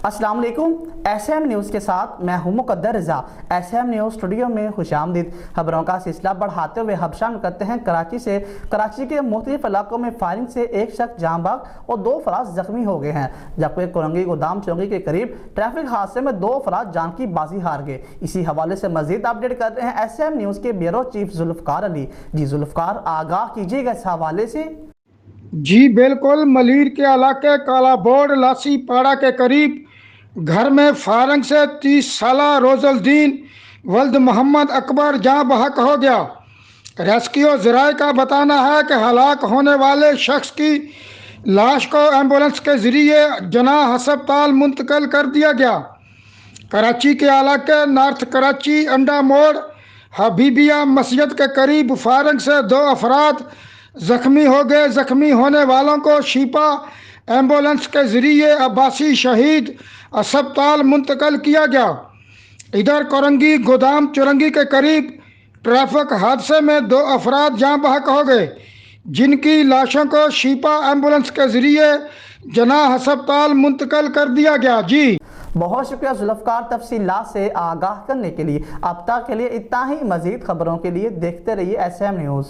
अस्सलाम वालेकुम। SM news के साथ मैं हूं मुकद्दर रज़ा। SM न्यूज़ स्टूडियो में खुशामदीद। खबरों का सिलसिला बढ़ाते हुए हबशान करते हैं कराची से। कराची के मुख्तलिफ इलाकों में फायरिंग से एक शख्स जाँ बहक और 2 अफराद जख्मी हो गए हैं, जबकि कोरंगी गोदाम चौकी के करीब ट्रैफिक हादसे में 2 अफराद जान की बाजी हार गए। इसी हवाले से मजीद अपडेट कर रहे हैं SM न्यूज़ के ब्यूरो चीफ जुल्फकार अली। जी जुल्फकार, आगाह कीजिएगा इस हवाले से। जी बिल्कुल, मलीर के इलाके काला बोर्ड लासी पाड़ा के करीब घर में फायरिंग से 30 साला रोजलदीन वल्द मोहम्मद अकबर जाँ बहक हो गया। रेस्क्यू ज़राए का बताना है कि हलाक होने वाले शख्स की लाश को एम्बुलेंस के जरिए जनाह अस्पताल मुंतकिल कर दिया गया। कराची के इलाके नॉर्थ कराची अंडा मोड़ हबीबिया मस्जिद के करीब फायरिंग से 2 अफराद जख्मी हो गए। जख्मी होने वालों को शिपा एम्बुलेंस के जरिए अब्बासी शहीद अस्पताल मुंतकिल किया गया। इधर कोरंगी गोदाम चुरंगी के करीब ट्रैफिक हादसे में 2 अफराद जाँ बहक हो गए, जिनकी लाशों को शिपा एम्बुलेंस के जरिए जनाह अस्पताल मुंतकिल कर दिया गया। जी बहुत शुक्रिया जुल्फकार, तफसीलात से आगाह करने के लिए। अब तक के लिए इतना ही। मजीद खबरों के लिए देखते रहिए SM न्यूज़।